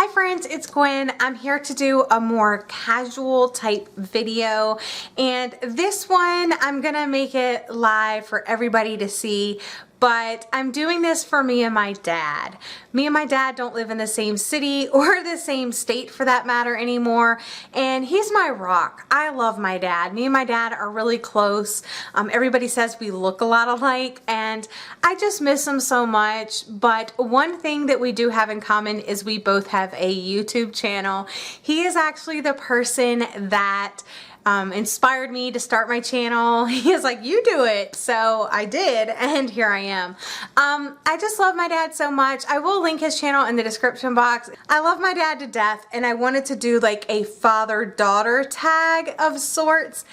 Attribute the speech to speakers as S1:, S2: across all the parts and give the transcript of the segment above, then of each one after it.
S1: Hi friends, it's Gwen. I'm here to do a more casual type video, and this one I'm gonna make it live for everybody to see, but I'm doing this for me and my dad. Me and my dad don't live in the same city or the same state for that matter anymore, and he's my rock. I love my dad. Me and my dad are really close. Everybody says we look a lot alike, and I just miss him so much. But one thing that we do have in common is we both have a YouTube channel. He is actually the person that inspired me to start my channel. He was like, you do it. So I did, and here I am. I just love my dad so much. I will link his channel in the description box. I love my dad to death, and I wanted to do like a father-daughter tag of sorts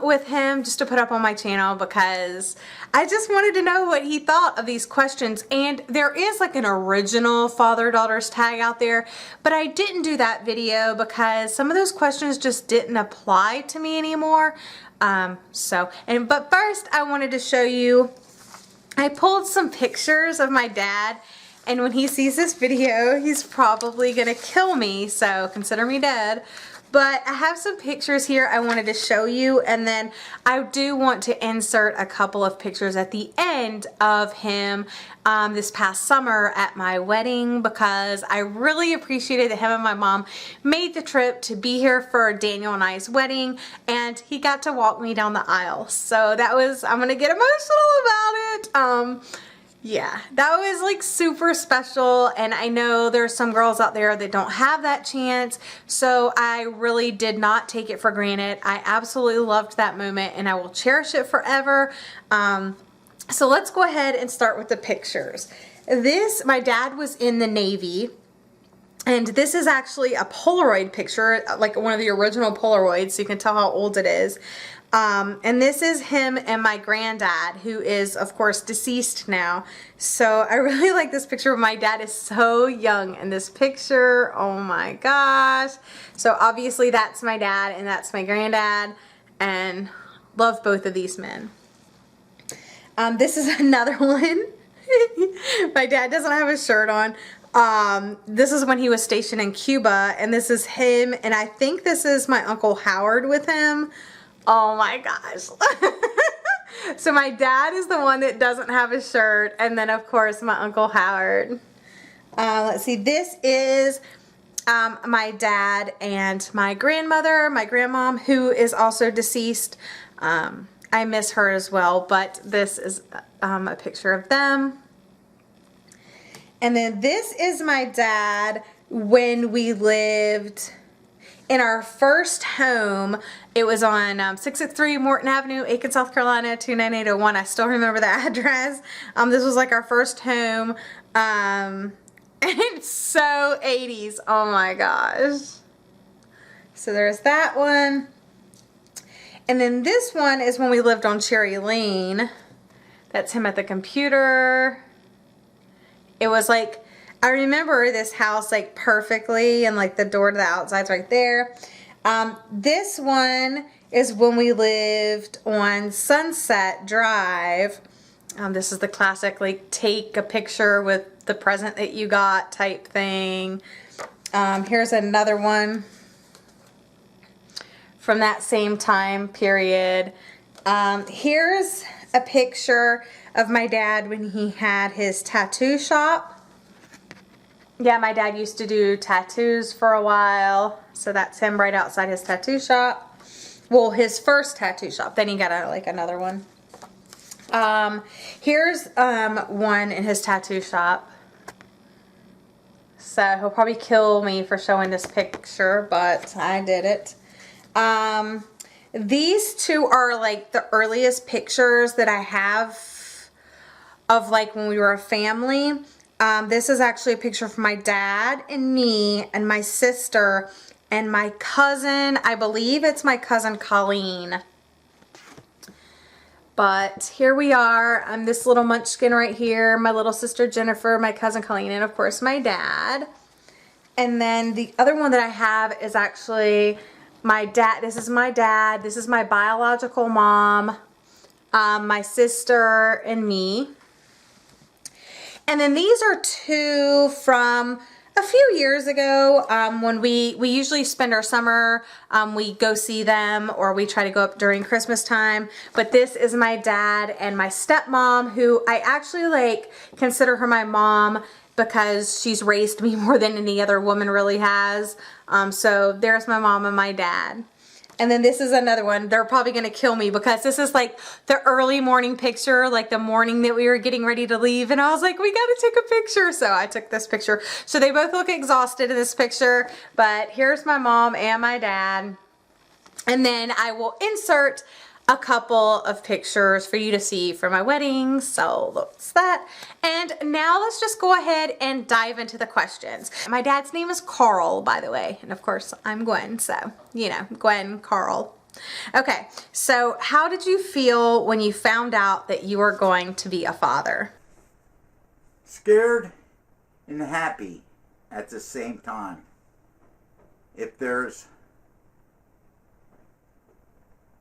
S1: with him just to put up on my channel, because I just wanted to know what he thought of these questions. And there is like an original father-daughters tag out there, but I didn't do that video because some of those questions just didn't apply to me anymore. But first I wanted to show you, I pulled some pictures of my dad, and when he sees this video he's probably gonna kill me, so consider me dead. But I have some pictures here I wanted to show you, and then I do want to insert a couple of pictures at the end of him this past summer at my wedding, because I really appreciated that him and my mom made the trip to be here for Daniel and I's wedding, and he got to walk me down the aisle. So that was, I'm gonna get emotional about it. Yeah, that was like super special, and I know there's some girls out there that don't have that chance, so I really did not take it for granted. I absolutely loved that moment, and I will cherish it forever. So let's go ahead and start with the pictures. This, my dad was in the Navy, and this is actually a Polaroid picture, like one of the original Polaroids, so you can tell how old it is. And this is him and my granddad, who is of course deceased now. So I really like this picture. My dad is so young in this picture. Oh my gosh. So obviously that's my dad and that's my granddad, and love both of these men. This is another one. My dad doesn't have a shirt on. This is when he was stationed in Cuba, and this is him, and I think this is my Uncle Howard with him. Oh my gosh. So my dad is the one that doesn't have a shirt, and then of course my Uncle Howard. Let's see, this is my dad and my grandmother, my grandmom, who is also deceased. I miss her as well, but this is a picture of them. And then this is my dad when we lived in our first home. It was on 663 Morton Avenue, Aiken, South Carolina, 29801. I still remember the address. This was like our first home. And it's so 80s. Oh my gosh. So there's that one. And then this one is when we lived on Cherry Lane. That's him at the computer. It was like, I remember this house like perfectly, and like the door to the outside's right there. This one is when we lived on Sunset Drive. This is the classic like take a picture with the present that you got type thing. Here's another one from that same time period. Here's a picture of my dad when he had his tattoo shop. Yeah, my dad used to do tattoos for a while, so that's him right outside his tattoo shop. Well, his first tattoo shop, then he got like another one. Here's one in his tattoo shop. So he'll probably kill me for showing this picture, but I did it. These two are like the earliest pictures that I have of like when we were a family. This is actually a picture from my dad and me and my sister and my cousin. I believe it's my cousin Colleen. But here we are. I'm this little munchkin right here. My little sister Jennifer, my cousin Colleen, and of course my dad. And then the other one that I have is actually my dad. This is my dad. This is my biological mom, my sister, and me. And then these are two from A few years ago, when we usually spend our summer, we go see them or we try to go up during Christmas time. But this is my dad and my stepmom, who I actually like consider her my mom because she's raised me more than any other woman really has. So there's my mom and my dad. And then this is another one. They're probably gonna kill me because this is like the early morning picture, like the morning that we were getting ready to leave. And I was like, we gotta take a picture. So I took this picture. So they both look exhausted in this picture, but here's my mom and my dad. And then I will insert a couple of pictures for you to see for my wedding. So that's that. And now let's just go ahead and dive into the questions. My dad's name is Carl, by the way. And of course I'm Gwen. So, you know, Gwen, Carl. Okay. So how did you feel when you found out that you were going to be a father?
S2: Scared and happy at the same time. If there's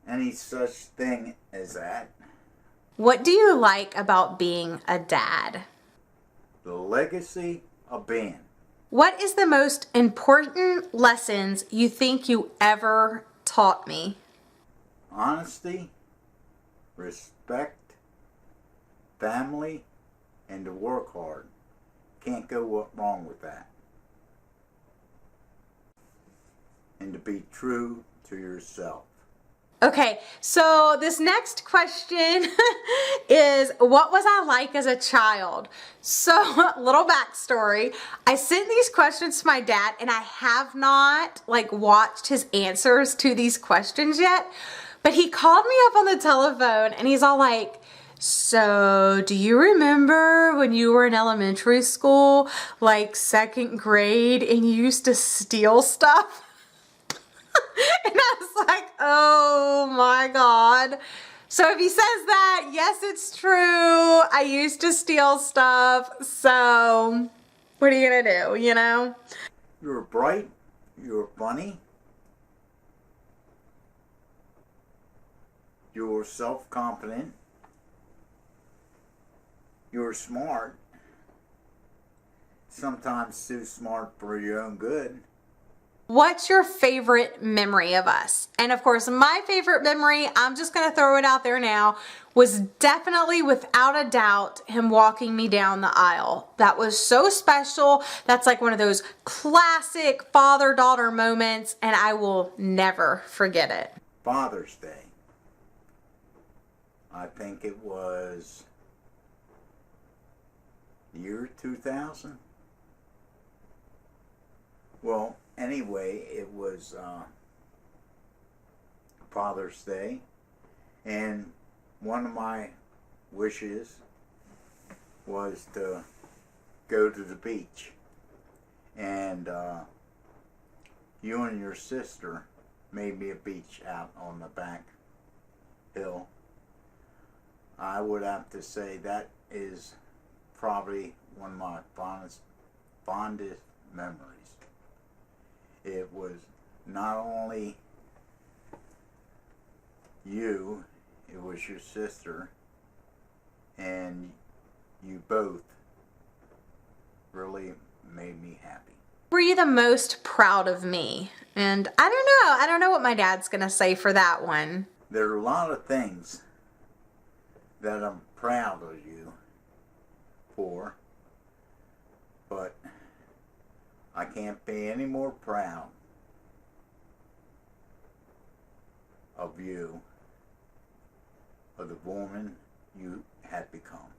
S2: any such thing as that.
S1: What do you like about being a dad?
S2: The legacy of being.
S1: What is the most important lessons you think you ever taught me?
S2: Honesty, respect, family, and to work hard. Can't go wrong with that. And to be true to yourself.
S1: Okay, so this next question is, what was I like as a child? So, little backstory. I sent these questions to my dad and I have not like watched his answers to these questions yet, but he called me up on the telephone and he's all like, so do you remember when you were in elementary school, like 2nd grade, and you used to steal stuff? And I was like, oh my God. So if he says that, yes, it's true. I used to steal stuff. So what are you gonna do, you know?
S2: You were bright. You were funny. You were self-confident. You were smart. Sometimes too smart for your own good.
S1: What's your favorite memory of us? And of course, my favorite memory, I'm just gonna throw it out there now, was definitely without a doubt him walking me down the aisle. That was so special. That's like one of those classic father-daughter moments, and I will never forget it.
S2: Father's Day. I think it was year 2000. Well, anyway, it was Father's Day, and one of my wishes was to go to the beach, and you and your sister made me a beach out on the back hill. I would have to say that is probably one of my fondest memories. It was not only you, it was your sister, and you both really made me happy.
S1: Were you the most proud of me? And I don't know what my dad's gonna say for that one.
S2: There are a lot of things that I'm proud of you for, but I can't be any more proud of you, of the woman you have become.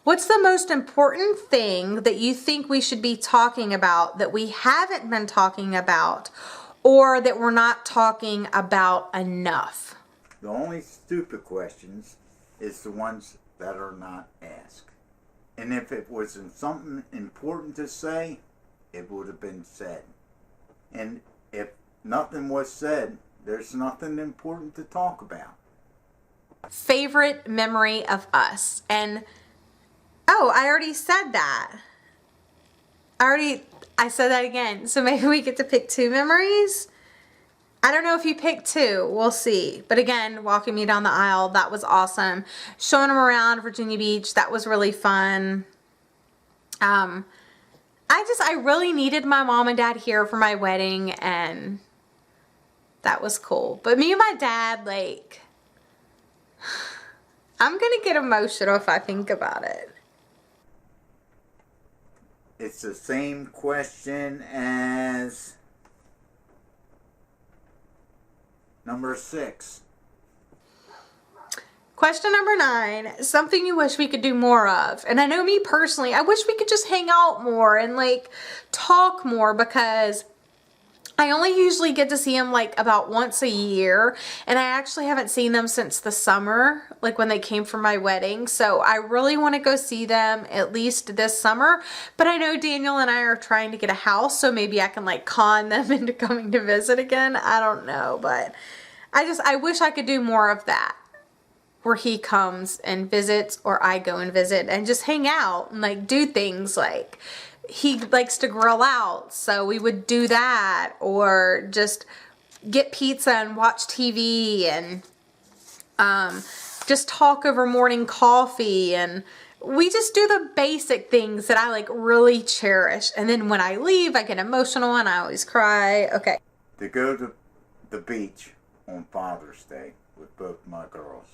S1: What's the most important thing that you think we should be talking about that we haven't been talking about, or that we're not talking about enough?
S2: The only stupid questions is the ones that are not asked. And if it was something important to say, it would have been said. And if nothing was said, there's nothing important to talk about.
S1: Favorite memory of us. And oh, I already said that. I said that again. So maybe we get to pick 2 memories. I don't know if you picked 2. We'll see. But again, walking me down the aisle, that was awesome. Showing them around Virginia Beach, that was really fun. I really needed my mom and dad here for my wedding, and that was cool. But me and my dad, like, I'm gonna get emotional if I think about it.
S2: It's the same question as number 6.
S1: Question number 9, something you wish we could do more of. And I know me personally, I wish we could just hang out more and like talk more, because I only usually get to see them like about once a year, and I actually haven't seen them since the summer, like when they came for my wedding. So I really want to go see them at least this summer, but I know Daniel and I are trying to get a house, so maybe I can like con them into coming to visit again. I don't know, but I wish I could do more of that, where he comes and visits or I go and visit and just hang out and like do things. Like, he likes to grill out, so we would do that, or just get pizza and watch TV and just talk over morning coffee, and we just do the basic things that I like really cherish. And then when I leave, I get emotional and I always cry. Okay.
S2: To go to the beach on Father's Day with both my girls.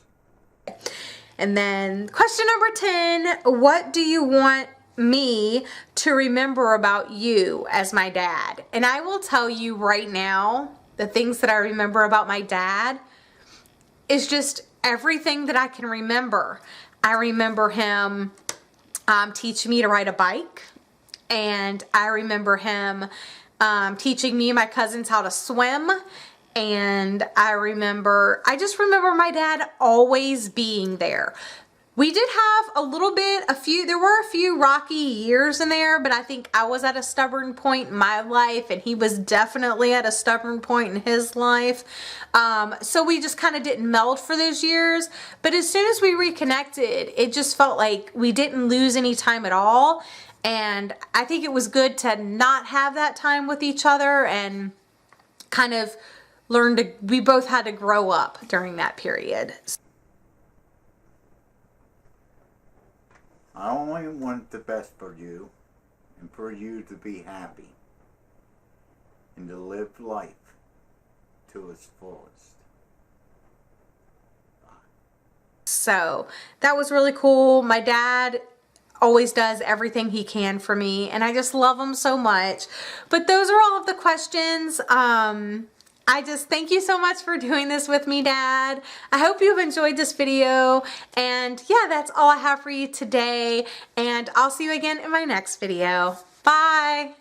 S1: And then question number 10, what do you want me to remember about you as my dad? And I will tell you right now, the things that I remember about my dad is just everything that I can remember. I remember him teaching me to ride a bike, and I remember him teaching me and my cousins how to swim. And I just remember my dad always being there. We did have there were a few rocky years in there, but I think I was at a stubborn point in my life, and he was definitely at a stubborn point in his life. So we just kind of didn't meld for those years. But as soon as we reconnected, it just felt like we didn't lose any time at all. And I think it was good to not have that time with each other and kind of we both had to grow up during that period.
S2: I only want the best for you, and for you to be happy and to live life to its fullest.
S1: So that was really cool. My dad always does everything he can for me, and I just love him so much. But those are all of the questions. I just thank you so much for doing this with me, Dad. I hope you've enjoyed this video. And yeah, that's all I have for you today. And I'll see you again in my next video. Bye.